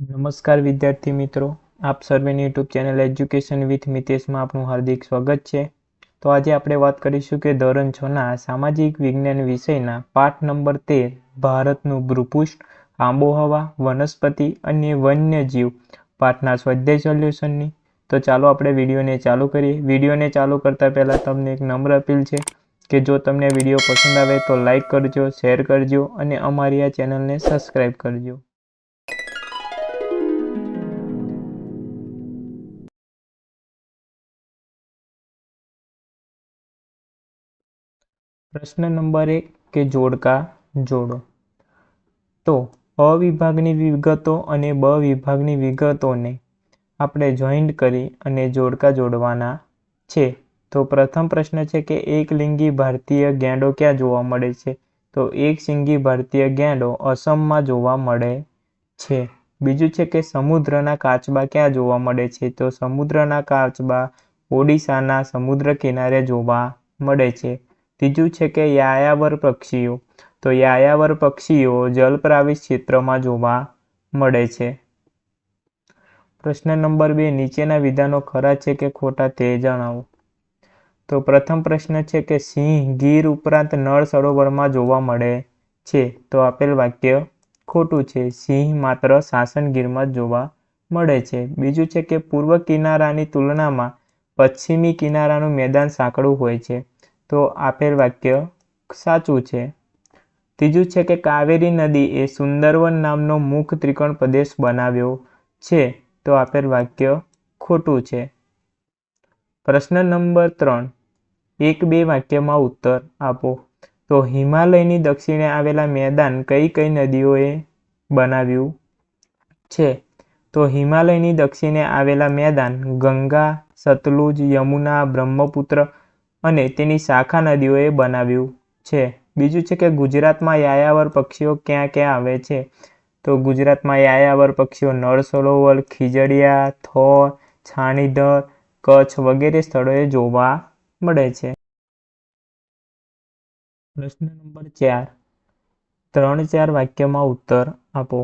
નમસ્કાર વિદ્યાર્થી મિત્રો, આપ સર્વેની યુટ્યુબ ચેનલ એજ્યુકેશન વિથ મિતેશમાં આપનું હાર્દિક સ્વાગત છે. તો આજે આપણે વાત કરીશું કે ધોરણ 6ના સામાજિક વિજ્ઞાન વિષયના પાઠ નંબર 13 ભારતનું ભૂપૃષ્ઠ, આબોહવા, વનસ્પતિ અને વન્યજીવ પાઠના સ્વાધ્યાય સોલ્યુશનની. તો ચાલો આપણે વિડીયોને ચાલુ કરીએ. વિડીયોને ચાલુ કરતાં પહેલાં તમને એક નમ્ર અપીલ છે કે જો તમને વિડીયો પસંદ આવે તો લાઈક કરજો, શેર કરજો અને અમારી આ ચેનલને સબસ્ક્રાઈબ કરજો. પ્રશ્ન નંબર 1 કે જોડકા જોડો. તો અ વિભાગની વિગતો અને બ વિભાગની વિગતોને આપણે જોઈન્ટ કરી અને જોડકા જોડવાના છે. તો પ્રથમ પ્રશ્ન છે કે એકલિંગી ભારતીય ગેંડો ક્યાં જોવા મળે છે? તો એકશિંગી ભારતીય ગેંડો અસમમાં જોવા મળે છે. બીજું છે કે સમુદ્રના કાચબા ક્યાં જોવા મળે છે? તો સમુદ્રના કાચબા ઓડિશાના સમુદ્ર કિનારે જોવા મળે છે. ત્રીજું છે કે યાયાવર પક્ષીઓ. તો યાયાવર પક્ષીઓ જલપ્રાવિત ક્ષેત્રમાં જોવા મળે છે. પ્રશ્ન નંબર 2 નીચેના વિધાનો ખરા છે કે ખોટા તે જણાવો. તો પ્રથમ પ્રશ્ન છે કે સિંહ ગીર ઉપરાંત નળ સરોવરમાં જોવા મળે છે. તો આપેલ વાક્ય ખોટું છે. સિંહ માત્ર સાસણ ગીરમાં જ જોવા મળે છે. બીજું છે કે પૂર્વ કિનારાની તુલનામાં પશ્ચિમી કિનારાનું મેદાન સાંકડું હોય છે. તો આપેલ વાક્ય સાચું છે. ત્રીજું છે કે કાવેરી નદી એ સુંદરવન નામનો મુખ ત્રિકોણ પ્રદેશ બનાવ્યો છે. તો આપેલ વાક્ય ખોટું છે. પ્રશ્ન નંબર 3 1-2 વાક્યમાં ઉત્તર આપો. તો હિમાલયની દક્ષિણે આવેલા મેદાન કઈ કઈ નદીઓએ બનાવ્યું છે? તો હિમાલયની દક્ષિણે આવેલા મેદાન ગંગા, સતલુજ, યમુના, બ્રહ્મપુત્ર અને તેની શાખા નદીઓએ બનાવ્યું છે. બીજું છે કે ગુજરાતમાં યાયાવર પક્ષીઓ ક્યાં ક્યાં આવે છે? તો ગુજરાતમાં યાયાવર પક્ષીઓ નળ સરોવર, ખીજડીયા, થોર, છાણીધર, કચ્છ વગેરે સ્થળોએ જોવા મળે છે. પ્રશ્ન નંબર 4 3-4 વાક્યમાં ઉત્તર આપો.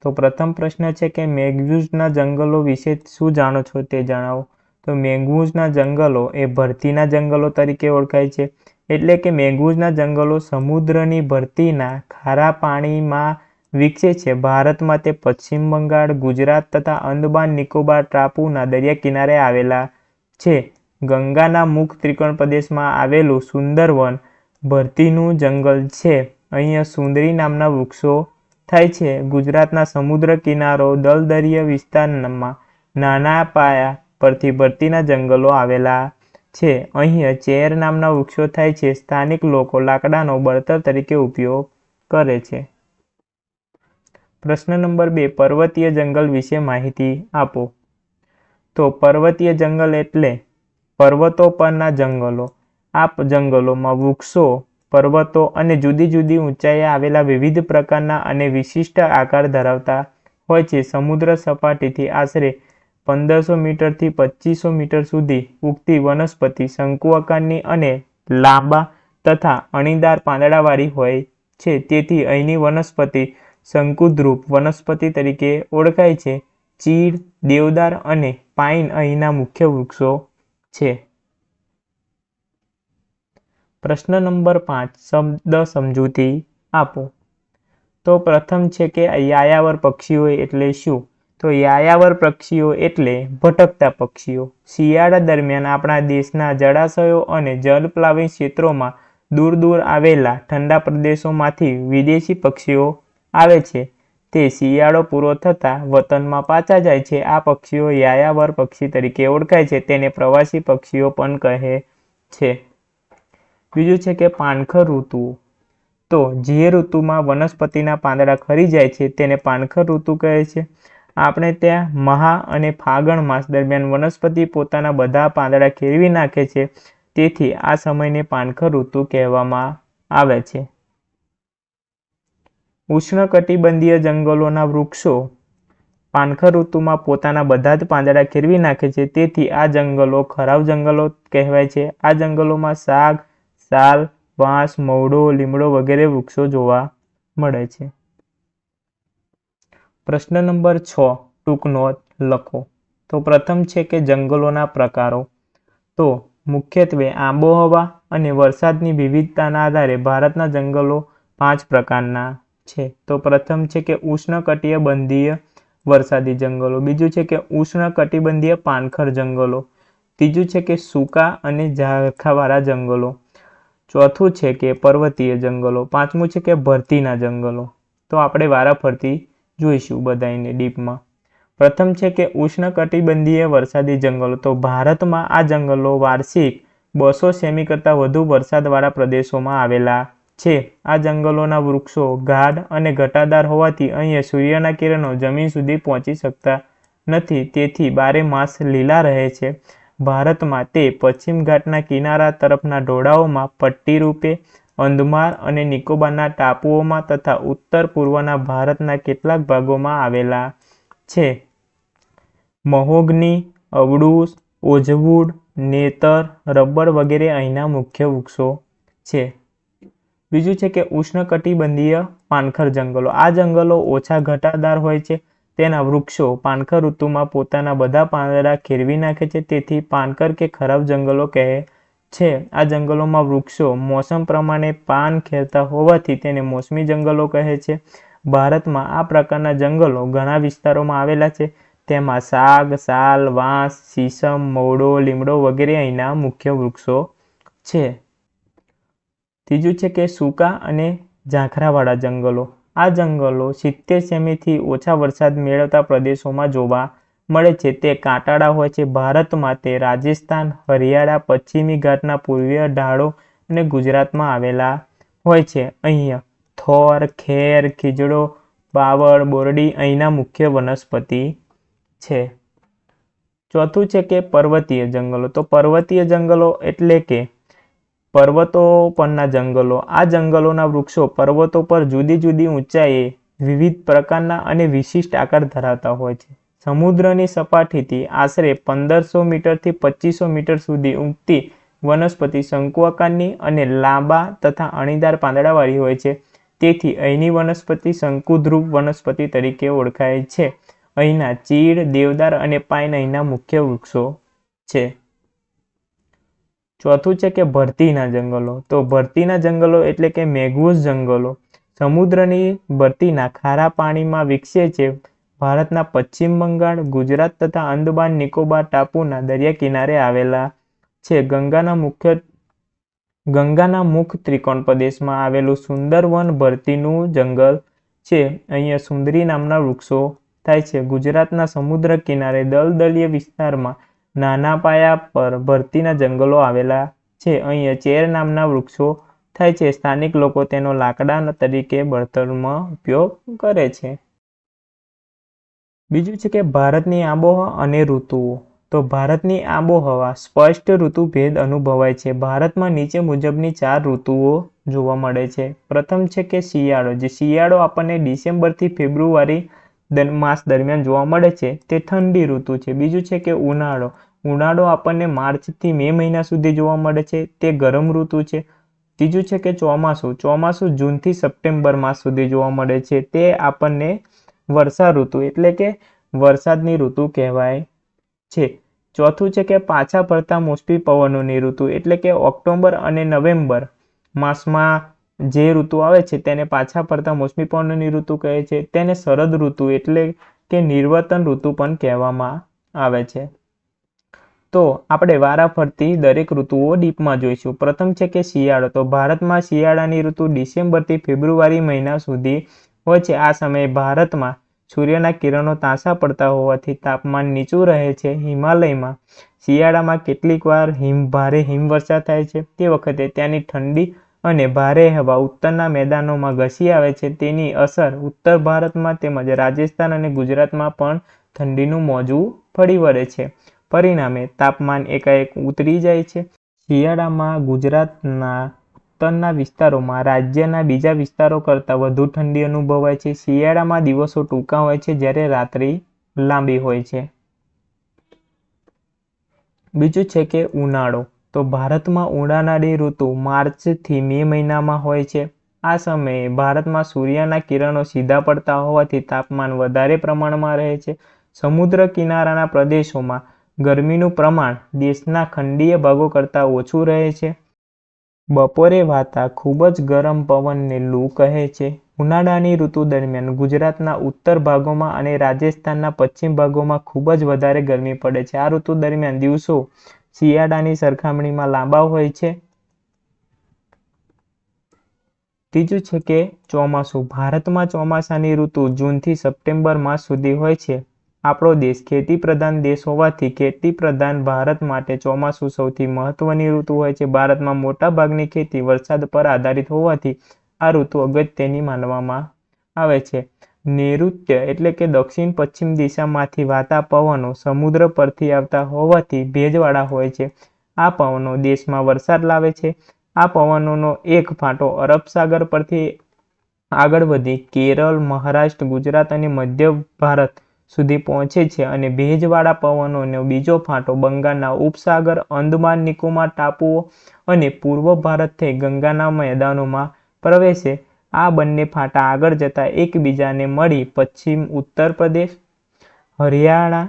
તો પ્રથમ પ્રશ્ન છે કે મેંગ્રુવ્સના જંગલો વિશે શું જાણો છો તે જણાવો. તો મેંગ્રુવ્સના જંગલો એ ભરતીના જંગલો તરીકે ઓળખાય છે. એટલે કે મેંગ્રુવ્સના જંગલો સમુદ્રની ભરતીના ખારા પાણીમાં વિકસે છે. ભારતમાં તે પશ્ચિમ બંગાળ, ગુજરાત તથા અંદમાન નિકોબાર ટાપુના દરિયા કિનારે આવેલા છે. ગંગાના મુખ ત્રિકોણ પ્રદેશમાં આવેલું સુંદરવન ભરતીનું જંગલ છે. અહીંયા સુંદરી નામના વૃક્ષો થાય છે. ગુજરાતના સમુદ્ર કિનારો દલદરીય વિસ્તારમાં નાના પાયા પરથી ભરતીના જંગલો આવેલા છે. અહીંયા ચેર નામના વૃક્ષો થાય છે. સ્થાનિક લોકો લાકડાનો બળતણ તરીકે ઉપયોગ કરે છે. પ્રશ્ન નંબર 2 પર્વતીય જંગલ વિશે માહિતી આપો. તો પર્વતીય જંગલ એટલે પર્વતો પરના જંગલો. આ જંગલોમાં વૃક્ષો, પર્વતો અને જુદી જુદી ઊંચાઈએ આવેલા વિવિધ પ્રકારના અને વિશિષ્ટ આકાર ધરાવતા હોય છે. સમુદ્ર સપાટીથી આશરે 1500 મીટરથી 2500 મીટર સુધી ઉગતી વનસ્પતિ શંકુ આકારની અને લાંબા તથા અણીદાર પાંદડાવાળી હોય છે. તેથી અહીંની વનસ્પતિ શંકુદ્રુપ વનસ્પતિ તરીકે ઓળખાય છે. ચીડ, દેવદાર અને પાઇન અહીંના મુખ્ય વૃક્ષો છે. પ્રશ્ન નંબર 5 શબ્દ સમજૂતી આપો. તો પ્રથમ છે કે યાયાવર પક્ષીઓ એટલે શું? તો યાયાવર પક્ષીઓ એટલે ભટકતા પક્ષીઓ. શિયાળા દરમિયાન આપણા દેશના જળાશયો અને જલપ્લાવિત ક્ષેત્રોમાં દૂર દૂર આવેલા ઠંડા પ્રદેશોમાંથી વિદેશી પક્ષીઓ આવે છે. તે શિયાળો પૂરો થતાં વતનમાં પાછા જાય છે. આ પક્ષીઓ યાયાવર પક્ષી તરીકે ઓળખાય છે. તેને પ્રવાસી પક્ષીઓ પણ કહે છે. બીજું છે કે પાનખર ઋતુઓ. તો જે ઋતુમાં વનસ્પતિના પાંદડા ખરી જાય છે તેને પાનખર ઋતુ કહે છે. આપણે ત્યાં મહા અને ફાગણ માસ દરમિયાન વનસ્પતિ પોતાના બધા પાંદડા ખેરવી નાખે છે. તેથી આ સમયને પાનખર ઋતુ કહેવામાં આવે છે. ઉષ્ણકટિબંધીય જંગલોના વૃક્ષો પાનખર ઋતુમાં પોતાના બધા જ પાંદડા ખેરવી નાખે છે. તેથી આ જંગલો ખરાબ જંગલો કહેવાય છે. આ જંગલોમાં શાક, સાલ, વાંસ, મવડો, લીમડો વગેરે વૃક્ષો જોવા મળે છે. પ્રશ્ન નંબર 6 ટૂંક નોંધ લખો. તો પ્રથમ છે કે જંગલોના પ્રકારો. તો મુખ્યત્વે આબોહવા અને વરસાદની વિવિધતાના આધારે ભારતના જંગલો 5 પ્રકારના છે. તો પ્રથમ છે કે ઉષ્ણકટિબંધીય વરસાદી જંગલો, બીજું છે કે ઉષ્ણકટિબંધીય પાનખર જંગલો, ત્રીજું છે કે સૂકા અને ઝારખાવાળા જંગલો, ચોથું છે કે પર્વતીય જંગલો, પાંચમું છે કે ભરતીના જંગલો. તો આપણે વારાફરતી જોઈશું બધાને ડીપમાં. પ્રથમ છે કે ઉષ્ણકટિબંધીય વરસાદી જંગલો. તો ભારતમાં આ જંગલો વાર્ષિક 200 સેમી કરતાં વધુ વરસાદવાળા પ્રદેશોમાં આવેલા છે. આ જંગલોના વૃક્ષો ગાઢ અને ઘટાદાર હોવાથી અહીંયા સૂર્યના કિરણો જમીન સુધી પહોંચી શકતા નથી, તેથી બારે માસ લીલા રહે છે. ભારતમાં તે પશ્ચિમ ઘાટના કિનારા તરફના ઢોળાવોમાં પટ્ટી રૂપે, અંદમાન અને નિકોબારના ટાપુઓમાં તથા ઉત્તર પૂર્વના ભારતના કેટલાક ભાગોમાં આવેલા છે. મહોગની, અવડુસ, ઓઝવુડ, નેતર, રબર વગેરે અહીંના મુખ્ય વૃક્ષો છે. બીજું છે કે ઉષ્ણકટિબંધીય પાનખર જંગલો. આ જંગલો ઓછા ઘટાદાર હોય છે. તેના વૃક્ષો પાનખર ઋતુમાં પોતાના બધા પાંદડા ખેરવી નાખે છે, તેથી પાનખર કે ખરાબ જંગલો કહે છે. આ જંગલોમાં વૃક્ષો મોસમ પ્રમાણે પાન ખેરતા હોવાથી તેને મોસમી જંગલો કહે છે. ભારતમાં આ પ્રકારના જંગલો ઘણા વિસ્તારોમાં આવેલા છે. તેમાં સાગ, સાલ, વાંસ, સીસમ, મવડો, લીમડો વગેરે અહીંના મુખ્ય વૃક્ષો છે. ત્રીજું છે કે સૂકા અને ઝાંખરાવાળા જંગલો. આ જંગલો 70 સેમીથી ઓછા વરસાદ મેળવતા પ્રદેશોમાં જોવા મળે છે. તે કાંટાળા હોય છે. ભારતમાં તે રાજસ્થાન, હરિયાણા, પશ્ચિમી ઘાટના પૂર્વીય ઢાળો અને ગુજરાતમાં આવેલા હોય છે. અહીંયા થોર, ખેર, ખીજડો, બાવળ, બોરડી અહીંના મુખ્ય વનસ્પતિ છે. ચોથું છે કે પર્વતીય જંગલો. તો પર્વતીય જંગલો એટલે કે પર્વતો પરના જંગલો. આ જંગલોના વૃક્ષો પર્વતો પર જુદી જુદી ઊંચાઈએ વિવિધ પ્રકારના અને વિશિષ્ટ આકાર ધરાવતા હોય છે. સમુદ્રની સપાટીથી આશરે 1500 મીટરથી 2500 મીટર સુધી ઊંચી વનસ્પતિ શંકુ આકારની અને લાંબા તથા અણીદાર પાંદડાવાળી હોય છે. તેથી અહીંની વનસ્પતિ શંકુદ્રુવ વનસ્પતિ તરીકે ઓળખાય છે. અહીંના ચીડ, દેવદાર અને પાઇન અહીંના મુખ્ય વૃક્ષો છે. ચોથું છે કે ભરતીના જંગલો. તો ભરતીના જંગલો એટલે કે મેંગ્રુવ જંગલો સમુદ્રની ભરતીના ખારા પાણીમાં વિકસે છે. ભારતના પશ્ચિમ બંગાળ, ગુજરાત તથા અંદમાન નિકોબાર ટાપુના દરિયા કિનારે આવેલા છે. ગંગાના મુખ ત્રિકોણ પ્રદેશમાં આવેલું સુંદરવન ભરતીનું જંગલ છે. અહીંયા સુંદરી નામના વૃક્ષો થાય છે. ગુજરાતના સમુદ્ર કિનારે દલદલીય વિસ્તારમાં નાના પાયા પર ભરતીના જંગલો આવેલા છે. અહીંયા ચેર નામના વૃક્ષો થાય છે. સ્થાનિક લોકો તેનો લાકડા તરીકે બળતણમાં ઉપયોગ કરે છે. બીજું છે કે ભારતની આબોહવા અને ઋતુઓ. તો ભારતની આબોહવા સ્પષ્ટ ઋતુભેદ અનુભવાય છે. ભારતમાં નીચે મુજબની 4 ઋતુઓ જોવા મળે છે. પ્રથમ છે કે શિયાળો. જે શિયાળો આપણને ડિસેમ્બરથી ફેબ્રુઆરી માસ દરમિયાન જોવા મળે છે, તે ઠંડી ઋતુ છે. બીજું છે કે ઉનાળો. ઉનાળો આપણને માર્ચથી મે મહિના સુધી જોવા મળે છે, તે ગરમ ઋતુ છે. ત્રીજું છે કે ચોમાસું. ચોમાસું જૂનથી સપ્ટેમ્બર માસ સુધી જોવા મળે છે, તે આપણને વર્ષા ઋતુ એટલે કે વરસાદની ઋતુ કહેવાય છે. ચોથું છે કે પાછા ફરતા મોસમી પવનોની ઋતુ એટલે કે ઓક્ટોબર અને નવેમ્બર માસમાં જે ઋતુ આવે છે તેને પાછા ફરતા મોસમી પવનોની ઋતુ કહે છે. તેને શરદ ઋતુ એટલે કે નિર્વતન ઋતુ પણ કહેવામાં આવે છે. તો આપણે વારાફરતી દરેક ઋતુઓ ડીપમાં જોઈશું. પ્રથમ છે કે શિયાળો. તો ભારતમાં શિયાળાની ઋતુ ડિસેમ્બરથી ફેબ્રુઆરી મહિના સુધી હોય છે. આ સમયે ભારતમાં સૂર્યના કિરણો તાંસા પડતા હોવાથી તાપમાન નીચું રહે છે. હિમાલયમાં શિયાળામાં કેટલીક વાર ભારે હિમવર્ષા થાય છે. તે વખતે ત્યાંની ઠંડી અને ભારે હવા ઉત્તરના મેદાનોમાં ઘસી આવે છે. તેની અસર ઉત્તર ભારતમાં તેમજ રાજસ્થાન અને ગુજરાતમાં પણ ઠંડીનું મોજું ફરી વળે છે. પરિણામે તાપમાન એકાએક ઉતરી જાય છે. શિયાળામાં ગુજરાતના ઉત્તરના વિસ્તારોમાં રાજ્યના બીજા વિસ્તારો કરતાં વધુ ઠંડી અનુભવાય છે. શિયાળામાં દિવસો ટૂંકા હોય છે જ્યારે રાત્રિ લાંબી હોય છે. બીજું છે કે ઉનાળો. તો ભારતમાં ઉનાળાની ઋતુ માર્ચથી મે મહિનામાં હોય છે. આ સમયે ભારતમાં સૂર્યના કિરણો સીધા પડતા હોવાથી તાપમાન વધારે પ્રમાણમાં રહે છે. સમુદ્ર કિનારાના પ્રદેશોમાં ગરમીનું પ્રમાણ દેશના ખંડીય ભાગો કરતાં ઓછું રહે છે. બપોરે વાતા ખૂબ જ ગરમ પવનને લૂ કહે છે. ઉનાળાની ઋતુ દરમિયાન ગુજરાતના ઉત્તર ભાગોમાં અને રાજસ્થાનના પશ્ચિમ ભાગોમાં ખૂબ જ વધારે ગરમી પડે છે. આ ઋતુ દરમિયાન દિવસો શિયાળાની સરખામણીમાં લાંબા હોય છે. ત્રીજું છે કે ચોમાસું. ભારતમાં ચોમાસાની ઋતુ જૂનથી સપ્ટેમ્બર માસ સુધી હોય છે. આપણો દેશ ખેતી પ્રધાન દેશ હોવાથી ખેતી પ્રધાન ભારત માટે ચોમાસું સૌથી મહત્વની ઋતુ હોય છે. ભારતમાં મોટા ભાગની ખેતી વરસાદ પર આધારિત હોવાથી આ ઋતુ અગત્યની માનવામાં આવે છે. નૈઋત્ય એટલે કે દક્ષિણ પશ્ચિમ દિશામાંથી વાતા પવનો સમુદ્ર પરથી આવતા હોવાથી ભેજવાળા હોય છે. આ પવનો દેશમાં વરસાદ લાવે છે. આ પવનોનો એક ફાંટો અરબ સાગર પરથી આગળ વધી કેરળ, મહારાષ્ટ્ર, ગુજરાત અને મધ્ય ભારત સુધી પહોંચે છે અને ભેજવાળા પવનોનો બીજો ફાંટો બંગાળના ઉપસાગર, અંદમાન નિકોબાર ટાપુઓ અને પૂર્વ ભારત થઈ ગંગાના મેદાનોમાં પ્રવેશે. આ બંને ફાંટા આગળ જતા એકબીજાને મળી પશ્ચિમ ઉત્તર પ્રદેશ, હરિયાણા,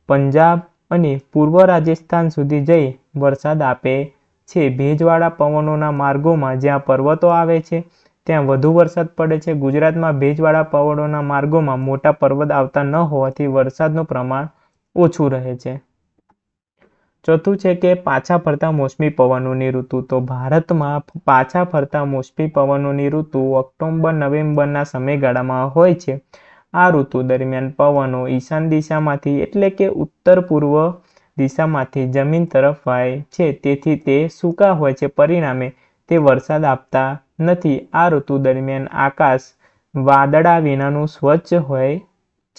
પંજાબ અને પૂર્વ રાજસ્થાન સુધી જઈ વરસાદ આપે છે. ભેજવાળા પવનોના માર્ગોમાં જ્યાં પર્વતો આવે છે ત્યાં વધુ વરસાદ પડે છે. ગુજરાતમાં ભેજવાળા પવનોના માર્ગોમાં મોટા પર્વત આવતા ન હોવાથી વરસાદનું પ્રમાણ ઓછું રહે છે. ચોથું છે કે પાછા ફરતા મોસમી પવનોની ઋતુ. તો ભારતમાં પાછા ફરતા મોસમી પવનોની ઋતુ ઓક્ટોબર-નવેમ્બરના સમયગાળામાં હોય છે. આ ઋતુ દરમિયાન પવનો ઈશાન દિશામાંથી એટલે કે ઉત્તર પૂર્વ દિશામાંથી જમીન તરફ વાય છે. તેથી તે સૂકા હોય છે. પરિણામે તે વરસાદ આપતા નથી. આ ઋતુ દરમિયાન આકાશ વાદળા વિનાનું સ્વચ્છ હોય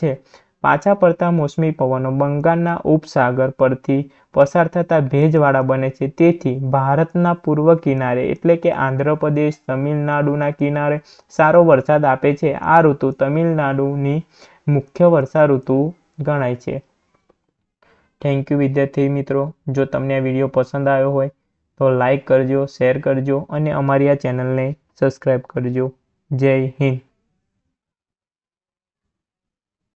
છે. પાછા ફરતા મોસમી પવનો બંગાળના ઉપસાગર પરથી પસાર થતા ભેજવાળા બને છે. તેથી ભારતના પૂર્વ કિનારે એટલે કે આંધ્રપ્રદેશ, તમિલનાડુના કિનારે સારો વરસાદ આપે છે. આ ઋતુ તમિલનાડુની મુખ્ય વર્ષા ઋતુ ગણાય છે. થેન્ક યુ વિદ્યાર્થી મિત્રો. જો તમને આ વિડીયો પસંદ આવ્યો હોય તો લાઈક કરજો, શેર કરજો અને અમારી આ ચેનલને સબસ્ક્રાઈબ કરજો. જય હિન્દ.